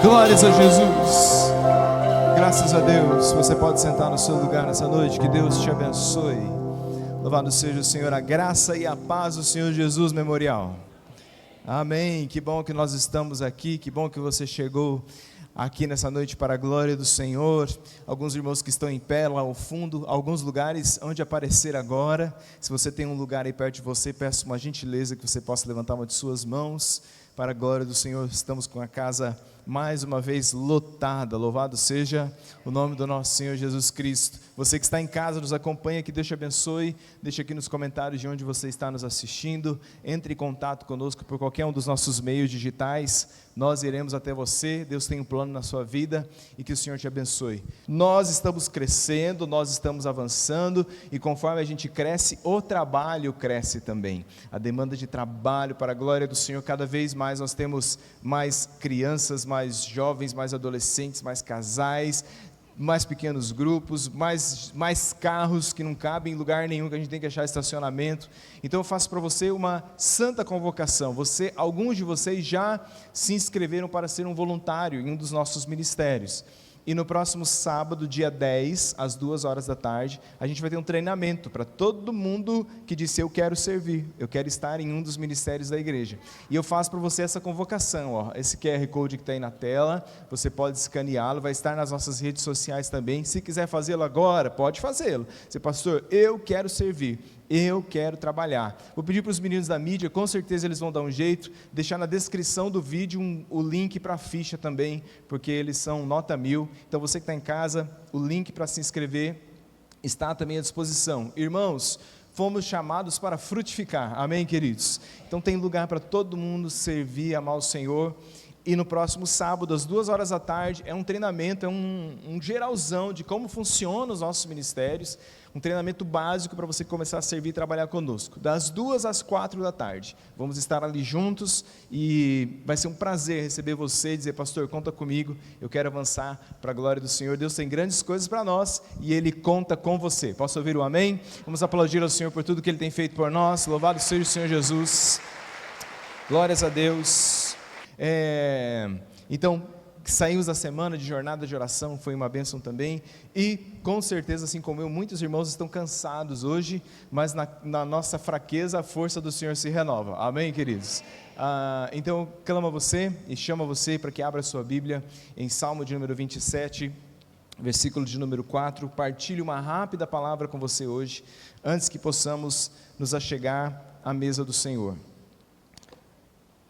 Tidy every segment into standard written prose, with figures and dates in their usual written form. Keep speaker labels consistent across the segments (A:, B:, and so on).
A: Glórias a Jesus. Graças a Deus. Você pode sentar no seu lugar nessa noite. Que Deus te abençoe. Louvado seja o Senhor, a graça e a paz do Senhor Jesus Memorial. Amém. Que bom que nós estamos aqui. Que bom que você chegou aqui nessa noite para a glória do Senhor. Alguns irmãos que estão em pé lá ao fundo, alguns lugares onde aparecer agora. Se você tem um lugar aí perto de você, peço uma gentileza que você possa levantar uma de suas mãos para a glória do Senhor. Estamos com a casa mais uma vez lotada. Louvado seja o nome do nosso Senhor Jesus Cristo. Você que está em casa, nos acompanha, que Deus te abençoe. Deixa aqui nos comentários de onde você está nos assistindo. Entre em contato conosco por qualquer um dos nossos meios digitais. Nós iremos até você. Deus tem um plano na sua vida e que o Senhor te abençoe. Nós estamos crescendo, nós estamos avançando, e conforme a gente cresce, o trabalho cresce também. A demanda de trabalho para a glória do Senhor, cada vez mais nós temos mais crianças, mais jovens, mais adolescentes, mais casais, mais pequenos grupos, mais carros que não cabem em lugar nenhum, que a gente tem que achar estacionamento. Então eu faço para você uma santa convocação. Alguns de vocês já se inscreveram para ser um voluntário em um dos nossos ministérios. E no próximo sábado, dia 10, às 2 horas da tarde, a gente vai ter um treinamento para todo mundo que disse: eu quero servir, eu quero estar em um dos ministérios da igreja. E eu faço para você essa convocação, ó, esse QR Code que está aí na tela, você pode escaneá-lo, vai estar nas nossas redes sociais também. Se quiser fazê-lo agora, pode fazê-lo. Você, pastor, eu quero servir, eu quero trabalhar. Vou pedir para os meninos da mídia, com certeza eles vão dar um jeito, deixar na descrição do vídeo o link para a ficha também, porque eles são nota 1000. Então você que está em casa, o link para se inscrever está também à disposição. Irmãos, fomos chamados para frutificar, amém, queridos? Então tem lugar para todo mundo servir, amar o Senhor. E no próximo sábado, às 2 horas da tarde, é um treinamento, é um geralzão de como funcionam os nossos ministérios, um treinamento básico para você começar a servir e trabalhar conosco, das 2 às 4 da tarde, vamos estar ali juntos, e vai ser um prazer receber você e dizer: pastor, conta comigo, eu quero avançar para a glória do Senhor. Deus tem grandes coisas para nós, e Ele conta com você. Posso ouvir o amém? Vamos aplaudir ao Senhor por tudo que Ele tem feito por nós. Louvado seja o Senhor Jesus, glórias a Deus. Então, saímos da semana de jornada de oração, foi uma bênção também, e com certeza, assim como eu, muitos irmãos estão cansados hoje, mas na nossa fraqueza a força do Senhor se renova, amém, queridos? Então eu clamo a você e chamo a você para que abra a sua Bíblia em Salmo de número 27, versículo de número 4, partilhe uma rápida palavra com você hoje, antes que possamos nos achegar à mesa do Senhor.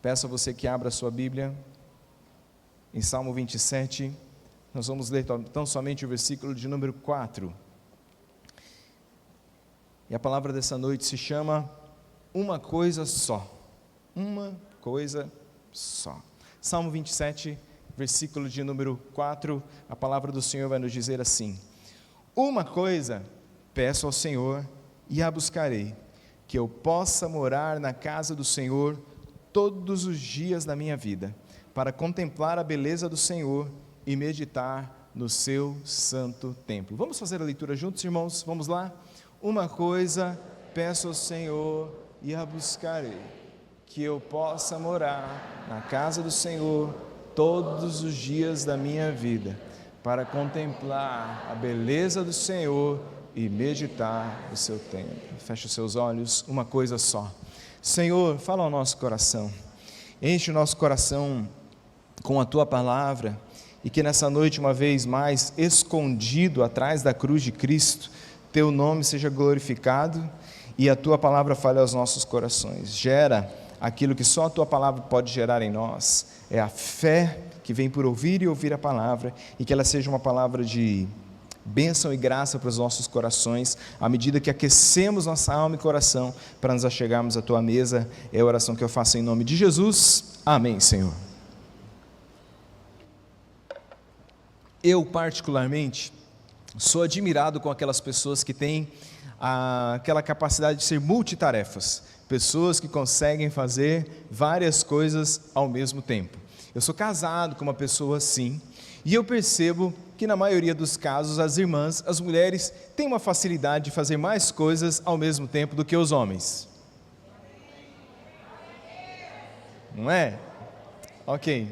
A: Peço a você que abra a sua Bíblia em Salmo 27, nós vamos ler tão somente o versículo de número 4. E a palavra dessa noite se chama Uma Coisa Só. Uma Coisa Só. Salmo 27, versículo de número 4, a palavra do Senhor vai nos dizer assim: uma coisa peço ao Senhor e a buscarei, que eu possa morar na casa do Senhor todos os dias da minha vida, para contemplar a beleza do Senhor e meditar no seu santo templo. Vamos fazer a leitura juntos, irmãos? Vamos lá? Uma coisa peço ao Senhor e a buscarei, que eu possa morar na casa do Senhor todos os dias da minha vida, para contemplar a beleza do Senhor e meditar no seu templo. Feche os seus olhos. Uma coisa só. Senhor, fala ao nosso coração, enche o nosso coração com a Tua palavra, e que nessa noite, uma vez mais, escondido atrás da cruz de Cristo, Teu nome seja glorificado, e a Tua palavra fale aos nossos corações. Gera aquilo que só a Tua palavra pode gerar em nós, é a fé que vem por ouvir e ouvir a palavra, e que ela seja uma palavra de bênção e graça para os nossos corações, à medida que aquecemos nossa alma e coração, para nos achegarmos à Tua mesa. É a oração que eu faço em nome de Jesus, amém, Senhor. Eu particularmente sou admirado com aquelas pessoas que têm aquela capacidade de ser multitarefas, pessoas que conseguem fazer várias coisas ao mesmo tempo. Eu sou casado com uma pessoa assim, e eu percebo que na maioria dos casos as irmãs, as mulheres, têm uma facilidade de fazer mais coisas ao mesmo tempo do que os homens. Não é? Ok.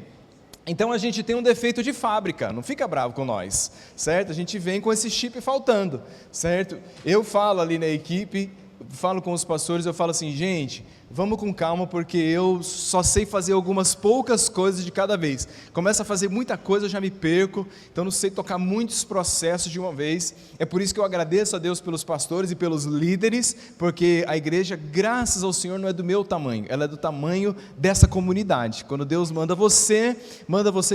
A: Então a gente tem um defeito de fábrica, não fica bravo com nós, certo? A gente vem com esse chip faltando, certo? Eu falo ali na equipe, falo com os pastores, eu falo assim, gente, vamos com calma, porque eu só sei fazer algumas poucas coisas de cada vez. Começo a fazer muita coisa, eu já me perco, então não sei tocar muitos processos de uma vez. É por isso que eu agradeço a Deus pelos pastores e pelos líderes, porque a igreja, graças ao Senhor, não é do meu tamanho, ela é do tamanho dessa comunidade. Quando Deus manda você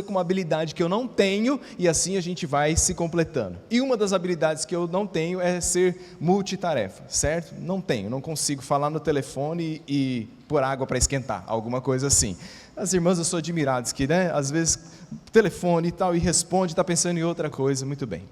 A: com uma habilidade que eu não tenho, e assim a gente vai se completando. E uma das habilidades que eu não tenho é ser multitarefa, certo? Não tenho, não consigo falar no telefone e pôr água para esquentar, alguma coisa assim. As irmãs, eu sou admiradas que, né, às vezes, telefone e tal, e responde, está pensando em outra coisa, muito bem.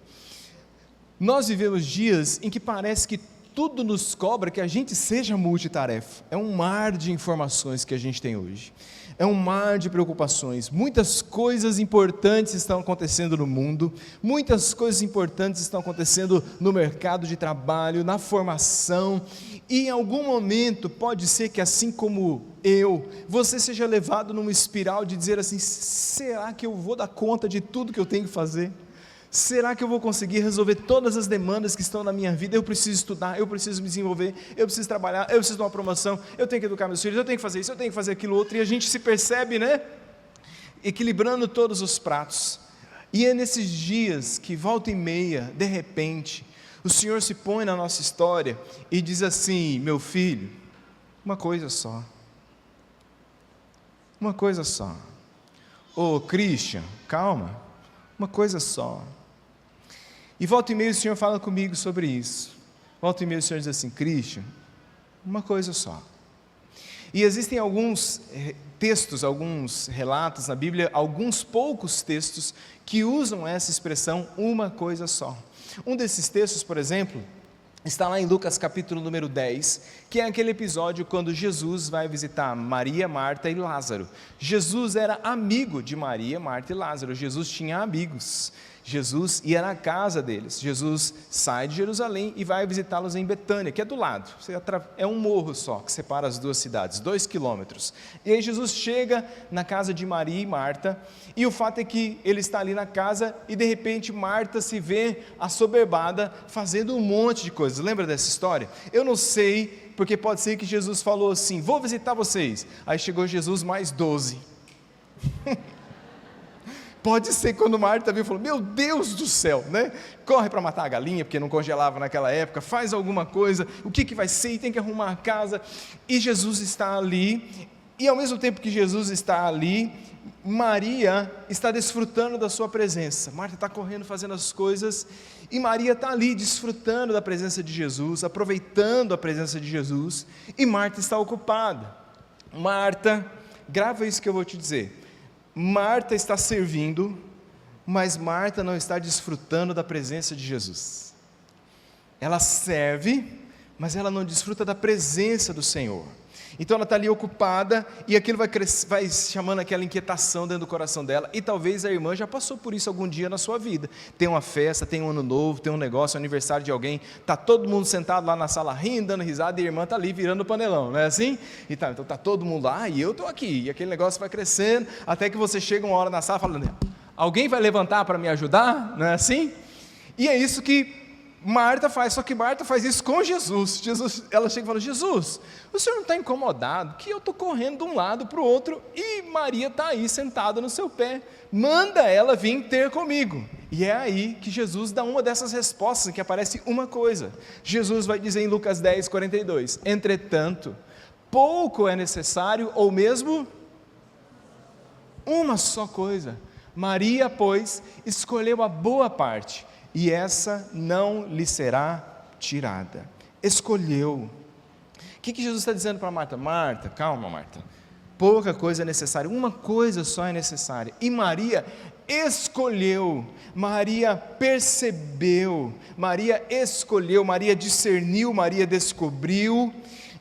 A: Nós vivemos dias em que parece que tudo nos cobra que a gente seja multitarefa. É um mar de informações que a gente tem hoje. É um mar de preocupações, muitas coisas importantes estão acontecendo no mundo, muitas coisas importantes estão acontecendo no mercado de trabalho, na formação, e em algum momento pode ser que assim como você seja levado numa espiral de dizer assim, será que eu vou dar conta de tudo que eu tenho que fazer? Será que eu vou conseguir resolver todas as demandas que estão na minha vida? Eu preciso estudar, eu preciso me desenvolver, eu preciso trabalhar, eu preciso de uma promoção, eu tenho que educar meus filhos, eu tenho que fazer isso, eu tenho que fazer aquilo outro, e a gente se percebe, né? Equilibrando todos os pratos. E é nesses dias que volta e meia, de repente, o Senhor se põe na nossa história e diz assim, meu filho, uma coisa só. Uma coisa só. Ô Christian, calma, uma coisa só. E volta e meia o Senhor fala comigo sobre isso. Volta e meia o Senhor diz assim, Christian, uma coisa só. E existem alguns textos, alguns relatos na Bíblia, alguns poucos textos que usam essa expressão, uma coisa só. Um desses textos, por exemplo, está lá em Lucas capítulo número 10, que é aquele episódio quando Jesus vai visitar Maria, Marta e Lázaro. Jesus era amigo de Maria, Marta e Lázaro, Jesus tinha amigos. Jesus ia na casa deles, Jesus sai de Jerusalém e vai visitá-los em Betânia, que é do lado, é um morro só, que separa as duas cidades, 2 quilômetros, e aí Jesus chega na casa de Maria e Marta, e o fato é que ele está ali na casa, e de repente Marta se vê assoberbada, fazendo um monte de coisas, lembra dessa história? Eu não sei, porque pode ser que Jesus falou assim, vou visitar vocês, aí chegou Jesus mais 12, pode ser quando Marta viu e falou, meu Deus do céu, né? Corre para matar a galinha, porque não congelava naquela época, faz alguma coisa, o que vai ser, e tem que arrumar a casa, e Jesus está ali, e ao mesmo tempo que Jesus está ali, Maria está desfrutando da sua presença, Marta está correndo, fazendo as coisas, e Maria está ali desfrutando da presença de Jesus, aproveitando a presença de Jesus, e Marta está ocupada. Marta, grava isso que eu vou te dizer, Marta está servindo, mas Marta não está desfrutando da presença de Jesus. Ela serve, mas ela não desfruta da presença do Senhor. Então ela está ali ocupada, e aquilo vai chamando aquela inquietação dentro do coração dela, e talvez a irmã já passou por isso algum dia na sua vida, tem uma festa, tem um ano novo, tem um negócio, aniversário de alguém, está todo mundo sentado lá na sala rindo, dando risada, e a irmã está ali virando o panelão, não é assim? Então está todo mundo lá, e eu estou aqui, e aquele negócio vai crescendo, até que você chega uma hora na sala falando, alguém vai levantar para me ajudar, não é assim? E é isso que Marta faz, só que Marta faz isso com Jesus. Ela chega e fala, Jesus, o senhor não está incomodado que eu estou correndo de um lado para o outro e Maria está aí sentada no seu pé, manda ela vir ter comigo. E é aí que Jesus dá uma dessas respostas, em que aparece uma coisa. Jesus vai dizer em Lucas 10, 42, entretanto, pouco é necessário, ou mesmo uma só coisa. Maria, pois, escolheu a boa parte, e essa não lhe será tirada. Escolheu. O que Jesus está dizendo para Marta? Marta, calma Marta, pouca coisa é necessária, uma coisa só é necessária, e Maria escolheu, Maria percebeu, Maria escolheu, Maria discerniu, Maria descobriu,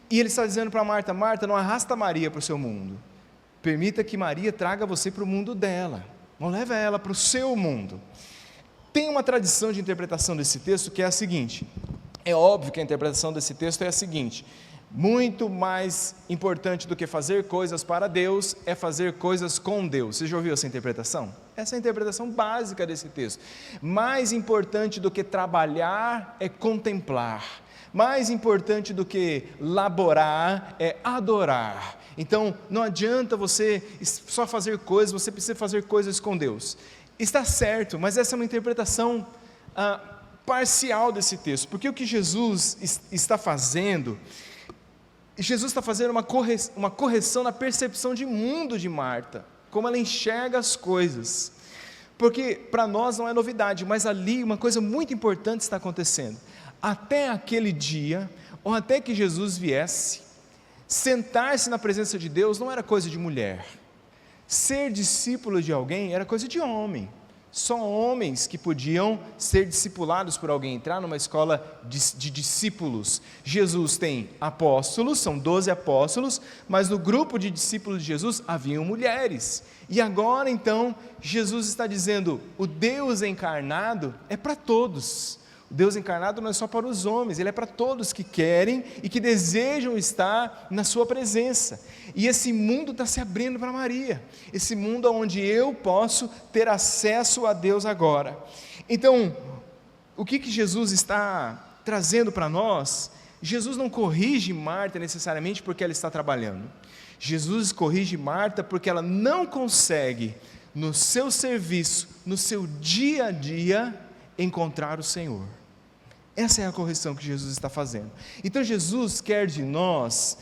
A: e ele está dizendo para Marta, Marta, não arrasta Maria para o seu mundo, permita que Maria traga você para o mundo dela, não leva ela para o seu mundo. Tem uma tradição de interpretação desse texto que é a seguinte, é óbvio que a interpretação desse texto é a seguinte, Muito mais importante do que fazer coisas para Deus é fazer coisas com Deus. Você já ouviu essa interpretação? Essa é a interpretação básica desse texto. Mais importante do que trabalhar é contemplar. Mais importante do que laborar é adorar. Então, não adianta você só fazer coisas, você precisa fazer coisas com Deus. Está certo, mas essa é uma interpretação parcial desse texto, porque o que Jesus está fazendo, Jesus está fazendo uma correção na percepção de mundo de Marta, como ela enxerga as coisas, porque para nós não é novidade, mas ali uma coisa muito importante está acontecendo. Até aquele dia, ou até que Jesus viesse, sentar-se na presença de Deus não era coisa de mulher, ser discípulo de alguém era coisa de homem. Só homens que podiam ser discipulados por alguém, entrar numa escola de discípulos. Jesus tem apóstolos, são 12 apóstolos, mas no grupo de discípulos de Jesus haviam mulheres. E agora então, Jesus está dizendo, o Deus encarnado é para todos. O Deus encarnado não é só para os homens, Ele é para todos que querem e que desejam estar na sua presença. E esse mundo está se abrindo para Maria, esse mundo onde eu posso ter acesso a Deus agora. Então, o que Jesus está trazendo para nós? Jesus não corrige Marta necessariamente porque ela está trabalhando. Jesus corrige Marta porque ela não consegue, no seu serviço, no seu dia a dia, encontrar o Senhor. Essa é a correção que Jesus está fazendo. Então Jesus quer de nós,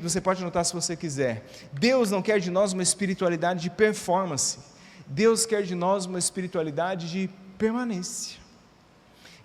A: você pode anotar se você quiser, Deus não quer de nós uma espiritualidade de performance, Deus quer de nós uma espiritualidade de permanência.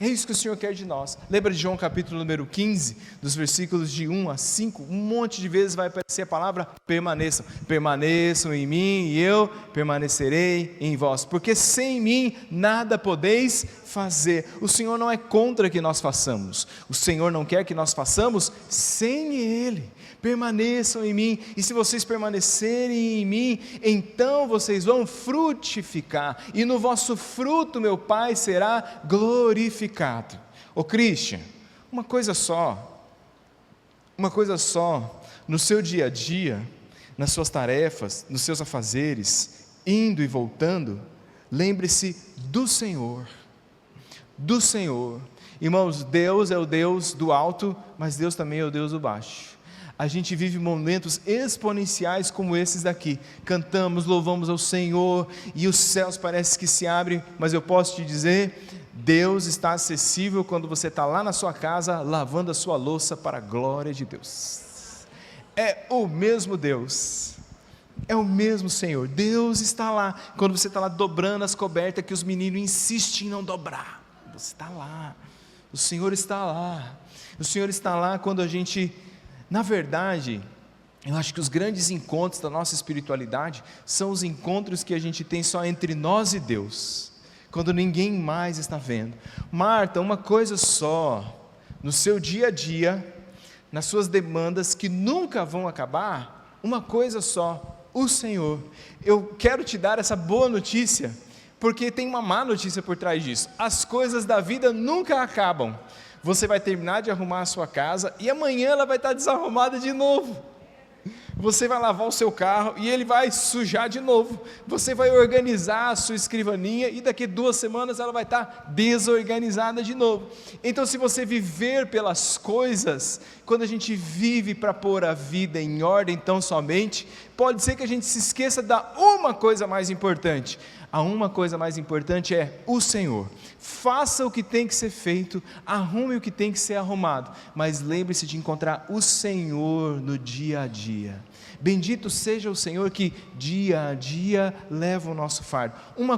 A: É isso que o Senhor quer de nós. Lembra de João capítulo número 15, dos versículos de 1 a 5, um monte de vezes vai aparecer a palavra permaneçam. Permaneçam em mim e eu permanecerei em vós, porque sem mim nada podeis fazer. O Senhor não é contra que nós façamos, o Senhor não quer que nós façamos sem Ele. Permaneçam em mim, e se vocês permanecerem em mim, então vocês vão frutificar, e no vosso fruto meu Pai será glorificado. Ô Christian, uma coisa só, no seu dia a dia, nas suas tarefas, nos seus afazeres, indo e voltando, lembre-se do Senhor. Irmãos, Deus é o Deus do alto, mas Deus também é o Deus do baixo. A gente vive momentos exponenciais como esses daqui, cantamos, louvamos ao Senhor, e os céus parecem que se abrem, mas eu posso te dizer, Deus está acessível quando você está lá na sua casa, lavando a sua louça para a glória de Deus. É o mesmo Deus, é o mesmo Senhor, Deus está lá, quando você está lá dobrando as cobertas, que os meninos insistem em não dobrar, você está lá, o Senhor está lá quando a gente... Na verdade, eu acho que os grandes encontros da nossa espiritualidade são os encontros que a gente tem só entre nós e Deus, quando ninguém mais está vendo. Marta, uma coisa só, no seu dia a dia, nas suas demandas que nunca vão acabar, uma coisa só, o Senhor. Eu quero te dar essa boa notícia, porque tem uma má notícia por trás disso. As coisas da vida nunca acabam. Você vai terminar de arrumar a sua casa e amanhã ela vai estar desarrumada de novo. Você vai lavar o seu carro e ele vai sujar de novo. Você vai organizar a sua escrivaninha e daqui 2 semanas ela vai estar desorganizada de novo. Então, se você viver pelas coisas, quando a gente vive para pôr a vida em ordem tão somente, pode ser que a gente se esqueça da uma coisa mais importante. A uma coisa mais importante é o Senhor. Faça o que tem que ser feito, arrume o que tem que ser arrumado, mas lembre-se de encontrar o Senhor no dia a dia. Bendito seja o Senhor que dia a dia leva o nosso fardo. Uma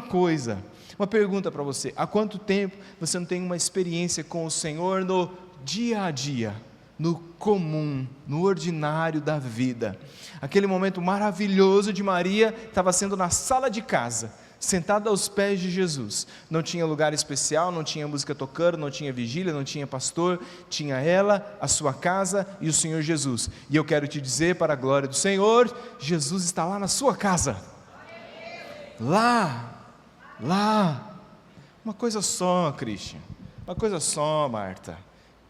A: pergunta para você: há quanto tempo você não tem uma experiência com o Senhor no dia a dia, no comum, no ordinário da vida? Aquele momento maravilhoso de Maria estava sendo na sala de casa, sentada aos pés de Jesus, não tinha lugar especial, não tinha música tocando, não tinha vigília, não tinha pastor, tinha ela, a sua casa e o Senhor Jesus. E eu quero te dizer, para a glória do Senhor, Jesus está lá na sua casa, lá, uma coisa só, Christian, uma coisa só, Marta,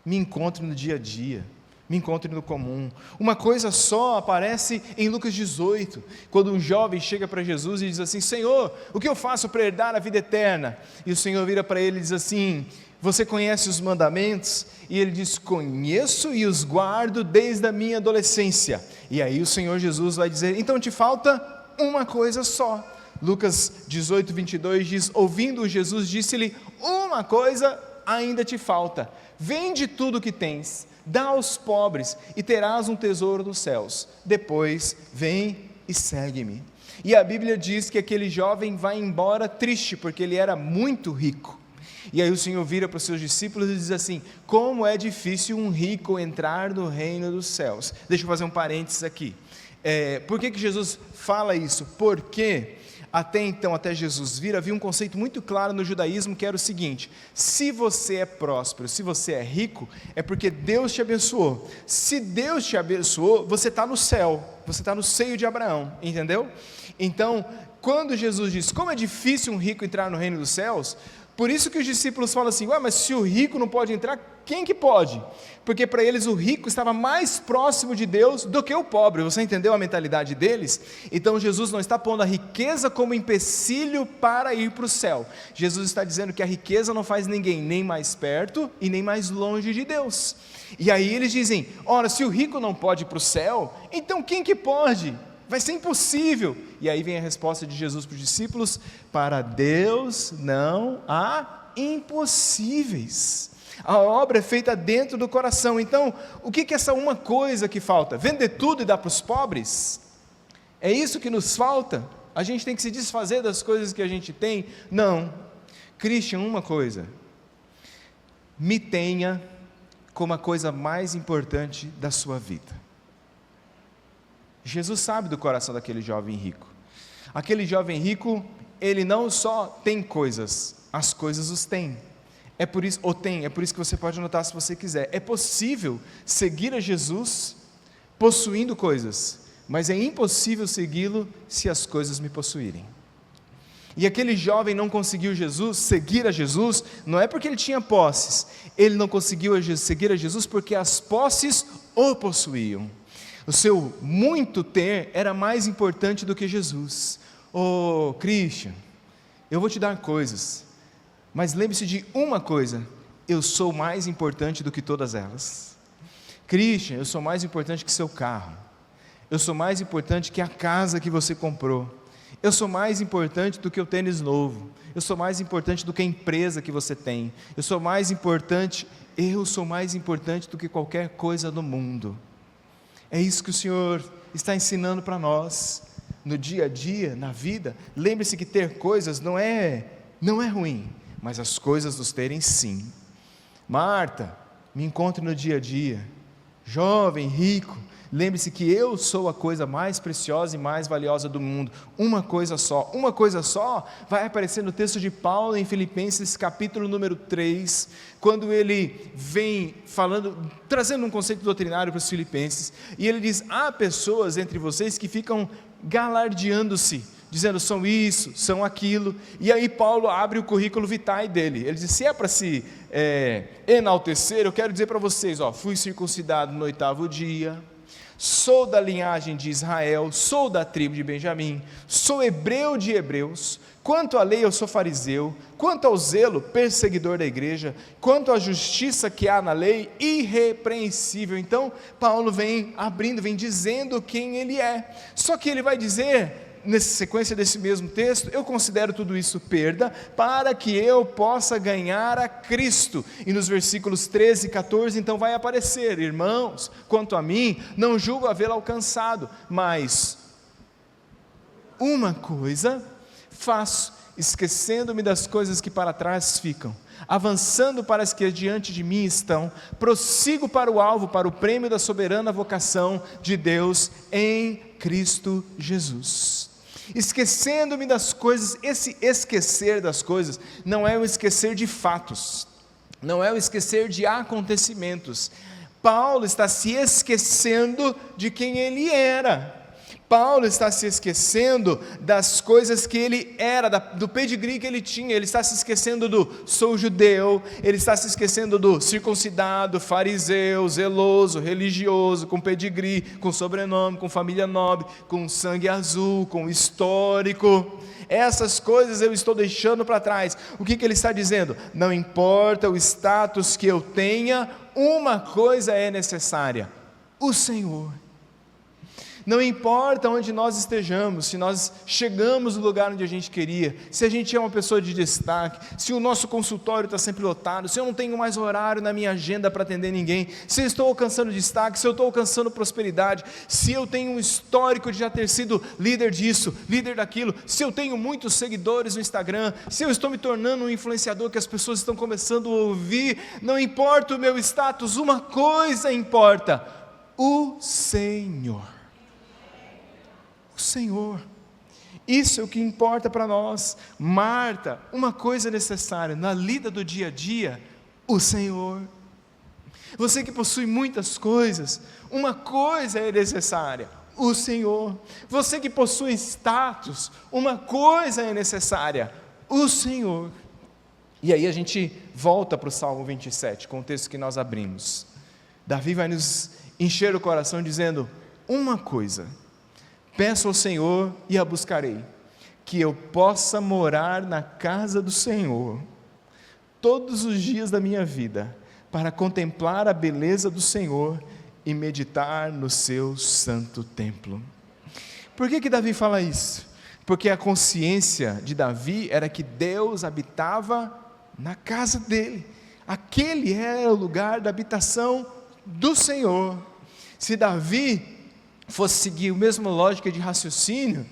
A: me encontre no dia a dia, me encontre no comum. Uma coisa só aparece em Lucas 18, quando um jovem chega para Jesus e diz assim: Senhor, o que eu faço para herdar a vida eterna? E o Senhor vira para ele e diz assim: você conhece os mandamentos? E ele diz: conheço e os guardo desde a minha adolescência. E aí o Senhor Jesus vai dizer: então te falta uma coisa só. Lucas 18, 22 diz: ouvindo Jesus, disse-lhe: uma coisa ainda te falta, vende tudo o que tens, dá aos pobres e terás um tesouro nos céus, depois vem e segue-me. E a Bíblia diz que aquele jovem vai embora triste, porque ele era muito rico. E aí o Senhor vira para os seus discípulos e diz assim: como é difícil um rico entrar no reino dos céus. Deixa eu fazer um parênteses aqui. Por que Jesus fala isso? Porque até então, até Jesus vir, havia um conceito muito claro no judaísmo, que era o seguinte: se você é próspero, se você é rico, é porque Deus te abençoou. Se Deus te abençoou, você está no céu, você está no seio de Abraão, entendeu? Então, quando Jesus diz como é difícil um rico entrar no reino dos céus, por isso que os discípulos falam assim: ué, mas se o rico não pode entrar, quem que pode? Porque para eles o rico estava mais próximo de Deus do que o pobre. Você entendeu a mentalidade deles? Então Jesus não está pondo a riqueza como empecilho para ir para o céu. Jesus está dizendo que a riqueza não faz ninguém nem mais perto e nem mais longe de Deus. E aí eles dizem: ora, se o rico não pode ir para o céu, então quem que pode? Vai ser impossível. E aí vem a resposta de Jesus para os discípulos: para Deus não há impossíveis. A obra é feita dentro do coração. Então, o que é essa uma coisa que falta? Vender tudo e dar para os pobres? É isso que nos falta? A gente tem que se desfazer das coisas que a gente tem? Não. Christian, uma coisa: me tenha como a coisa mais importante da sua vida. Jesus sabe do coração daquele jovem rico. Aquele jovem rico, ele não só tem coisas, as coisas os tem. É por isso que você pode anotar se você quiser. É possível seguir a Jesus possuindo coisas, mas é impossível segui-lo se as coisas me possuírem. E aquele jovem não conseguiu seguir a Jesus, não é porque ele tinha posses, ele não conseguiu seguir a Jesus porque as posses o possuíam. O seu muito ter era mais importante do que Jesus. Christian, eu vou te dar coisas, mas lembre-se de uma coisa: eu sou mais importante do que todas elas. Christian, eu sou mais importante que seu carro, eu sou mais importante que a casa que você comprou, eu sou mais importante do que o tênis novo, eu sou mais importante do que a empresa que você tem, eu sou mais importante do que qualquer coisa do mundo. É isso que o Senhor está ensinando para nós, no dia a dia, na vida. Lembre-se que ter coisas não é ruim, mas as coisas nos terem sim. Marta, me encontre no dia a dia. Jovem, rico, lembre-se que eu sou a coisa mais preciosa e mais valiosa do mundo. Uma coisa só, vai aparecer no texto de Paulo em Filipenses capítulo número 3, quando ele vem trazendo um conceito doutrinário para os filipenses, e ele diz: há pessoas entre vocês que ficam galardeando-se, dizendo são isso, são aquilo, e aí Paulo abre o currículo vitae dele. Ele diz: se é para se enaltecer, eu quero dizer para vocês, fui circuncidado no 8º dia, sou da linhagem de Israel, sou da tribo de Benjamim, sou hebreu de hebreus, quanto à lei eu sou fariseu, quanto ao zelo, perseguidor da igreja, quanto à justiça que há na lei, irrepreensível. Então Paulo vem dizendo quem ele é, só que ele vai dizer, nessa sequência desse mesmo texto: eu considero tudo isso perda, para que eu possa ganhar a Cristo. E nos versículos 13 e 14, então vai aparecer: irmãos, quanto a mim, não julgo havê-lo alcançado, mas uma coisa faço, esquecendo-me das coisas que para trás ficam, avançando para as que diante de mim estão, prossigo para o alvo, para o prêmio da soberana vocação de Deus em Cristo Jesus. Esquecendo-me das coisas. Esse esquecer das coisas não é o esquecer de fatos, não é o esquecer de acontecimentos. Paulo está se esquecendo de quem ele era. Paulo está se esquecendo das coisas que ele era, do pedigree que ele tinha. Ele está se esquecendo do sou judeu, ele está se esquecendo do circuncidado, fariseu, zeloso, religioso, com pedigree, com sobrenome, com família nobre, com sangue azul, com histórico. Essas coisas eu estou deixando para trás. O que ele está dizendo? Não importa o status que eu tenha, uma coisa é necessária: o Senhor. Não importa onde nós estejamos, se nós chegamos no lugar onde a gente queria, se a gente é uma pessoa de destaque, se o nosso consultório está sempre lotado, se eu não tenho mais horário na minha agenda para atender ninguém, se eu estou alcançando destaque, se eu estou alcançando prosperidade, se eu tenho um histórico de já ter sido líder disso, líder daquilo, se eu tenho muitos seguidores no Instagram, se eu estou me tornando um influenciador que as pessoas estão começando a ouvir, não importa o meu status, uma coisa importa: o Senhor. Senhor, isso é o que importa para nós. Marta, uma coisa necessária na lida do dia a dia: o Senhor. Você que possui muitas coisas, uma coisa é necessária: o Senhor. Você que possui status, uma coisa é necessária: o Senhor. E aí a gente volta para o Salmo 27, com o texto que nós abrimos. Davi vai nos encher o coração dizendo: uma coisa peço ao Senhor e a buscarei, que eu possa morar na casa do Senhor todos os dias da minha vida, para contemplar a beleza do Senhor e meditar no seu santo templo. Por que Davi fala isso? Porque a consciência de Davi era que Deus habitava na casa dele. Aquele era o lugar da habitação do Senhor. Se Davi fosse seguir a mesma lógica de raciocínio,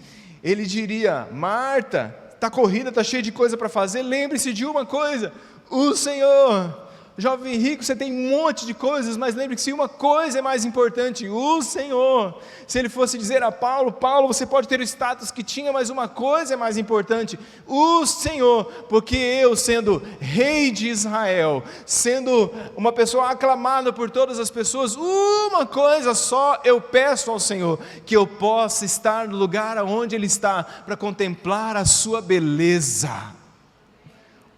A: ele diria: Marta, está corrida, está cheia de coisa para fazer, lembre-se de uma coisa: o Senhor. Jovem rico, você tem um monte de coisas, mas lembre-se, uma coisa é mais importante: o Senhor. Se ele fosse dizer a Paulo: Paulo, você pode ter o status que tinha, mas uma coisa é mais importante: o Senhor. Porque eu, sendo rei de Israel, sendo uma pessoa aclamada por todas as pessoas, uma coisa só eu peço ao Senhor: que eu possa estar no lugar onde Ele está, para contemplar a sua beleza.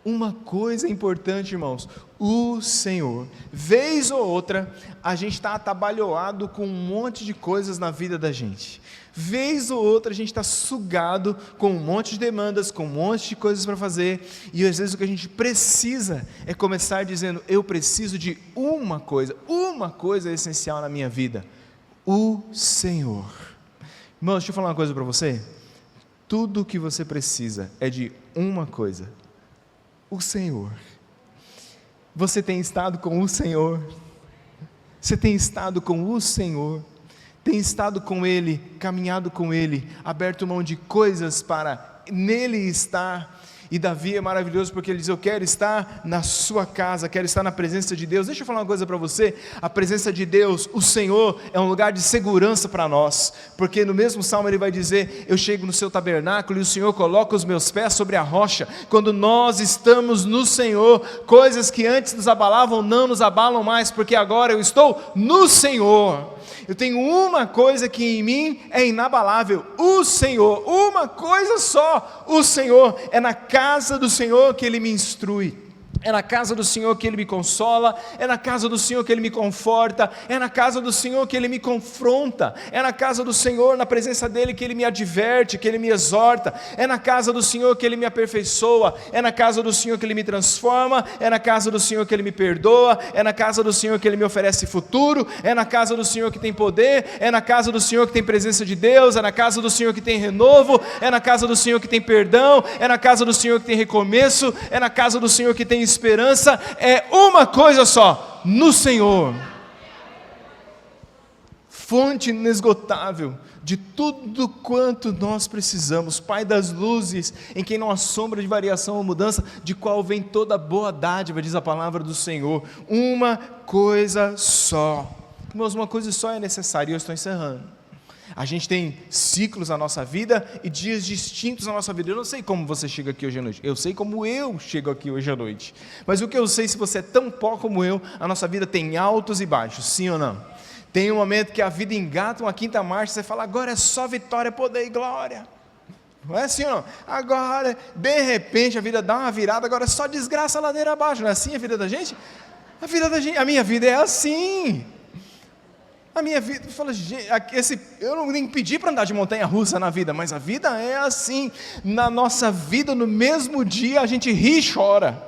A: Uma coisa importante, irmãos: o Senhor. Vez ou outra, a gente está atabalhoado com um monte de coisas na vida da gente. Vez ou outra, a gente está sugado com um monte de demandas, com um monte de coisas para fazer, e às vezes o que a gente precisa é começar dizendo: eu preciso de uma coisa é essencial na minha vida: o Senhor. Irmãos, deixa eu falar uma coisa para você. Tudo o que você precisa é de uma coisa: o Senhor. Você tem estado com o Senhor? Você tem estado com o Senhor? Tem estado com Ele, caminhado com Ele, aberto mão de coisas para nele estar? E Davi é maravilhoso porque ele diz: eu quero estar na sua casa, quero estar na presença de Deus. Deixa eu falar uma coisa para você: a presença de Deus, o Senhor, é um lugar de segurança para nós, porque no mesmo salmo ele vai dizer: eu chego no seu tabernáculo e o Senhor coloca os meus pés sobre a rocha. Quando nós estamos no Senhor, coisas que antes nos abalavam não nos abalam mais, porque agora eu estou no Senhor. Eu tenho uma coisa que em mim é inabalável: o Senhor. Uma coisa só: o Senhor. É na casa do Senhor que Ele me instrui, é na casa do Senhor que Ele me consola, é na casa do Senhor que Ele me conforta, é na casa do Senhor que Ele me confronta, é na casa do Senhor, na presença dEle, que Ele me adverte, que Ele me exorta, é na casa do Senhor que Ele me aperfeiçoa, é na casa do Senhor que Ele me transforma, é na casa do Senhor que Ele me perdoa, é na casa do Senhor que Ele me oferece futuro, é na casa do Senhor que tem poder, é na casa do Senhor que tem presença de Deus, é na casa do Senhor que tem renovo, é na casa do Senhor que tem perdão, é na casa do Senhor que tem recomeço, é na casa do Senhor que tem esperança. É uma coisa só: no Senhor. Fonte inesgotável de tudo quanto nós precisamos, Pai das luzes, em quem não há sombra de variação ou mudança, de qual vem toda boa dádiva, diz a palavra do Senhor. Uma coisa só. Irmãos, uma coisa só é necessária, e eu estou encerrando. A gente tem ciclos na nossa vida e dias distintos na nossa vida. Eu não sei como você chega aqui hoje à noite, eu sei como eu chego aqui hoje à noite. Mas o que eu sei, se você é tão pó como eu, a nossa vida tem altos e baixos, sim ou não? Tem um momento que a vida engata uma quinta marcha, você fala, agora é só vitória, poder e glória. Não é assim, não? Agora, de repente, a vida dá uma virada, agora é só desgraça ladeira abaixo. Não é assim a vida da gente? A minha vida é assim. A minha vida, fala, gente, eu não nem pedi para andar de montanha-russa na vida, mas a vida é assim. Na nossa vida, no mesmo dia, a gente ri e chora.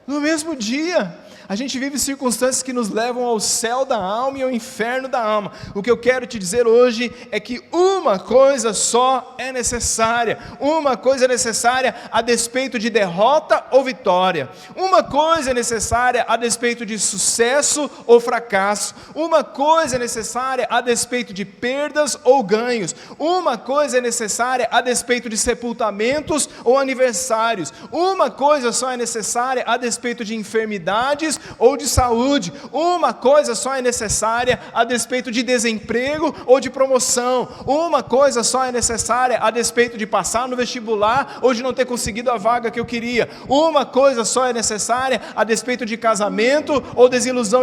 A: No mesmo dia. A gente vive circunstâncias que nos levam ao céu da alma e ao inferno da alma. O que eu quero te dizer hoje é que uma coisa só é necessária. Uma coisa é necessária a despeito de derrota ou vitória. Uma coisa é necessária a despeito de sucesso ou fracasso. Uma coisa é necessária a despeito de perdas ou ganhos. Uma coisa é necessária a despeito de sepultamentos ou aniversários. Uma coisa só é necessária a despeito de enfermidades ou de saúde. Uma coisa só é necessária a despeito de desemprego ou de promoção. Uma coisa só é necessária a despeito de passar no vestibular ou de não ter conseguido a vaga que eu queria. Uma coisa só é necessária a despeito de casamento ou desilusão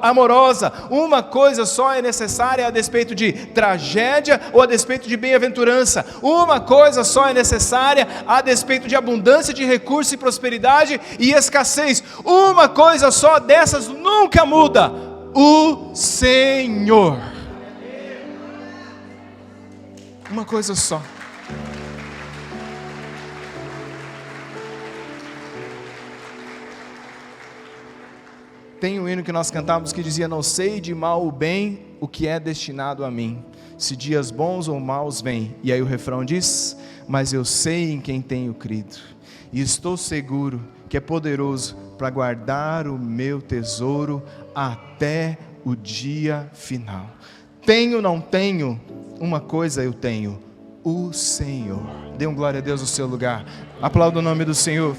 A: amorosa. Uma coisa só é necessária a despeito de tragédia ou a despeito de bem-aventurança. Uma coisa só é necessária a despeito de abundância de recursos e prosperidade e escassez. Uma coisa só dessas nunca muda: o Senhor. Uma coisa só. Tem um hino que nós cantávamos que dizia: não sei de mal ou bem o que é destinado a mim, se dias bons ou maus vêm. E aí o refrão diz: mas eu sei em quem tenho crido, e estou seguro que é poderoso para guardar o meu tesouro até o dia final. Tenho, não tenho, uma coisa eu tenho: o Senhor. Dê um glória a Deus no seu lugar. Aplauda o nome do Senhor.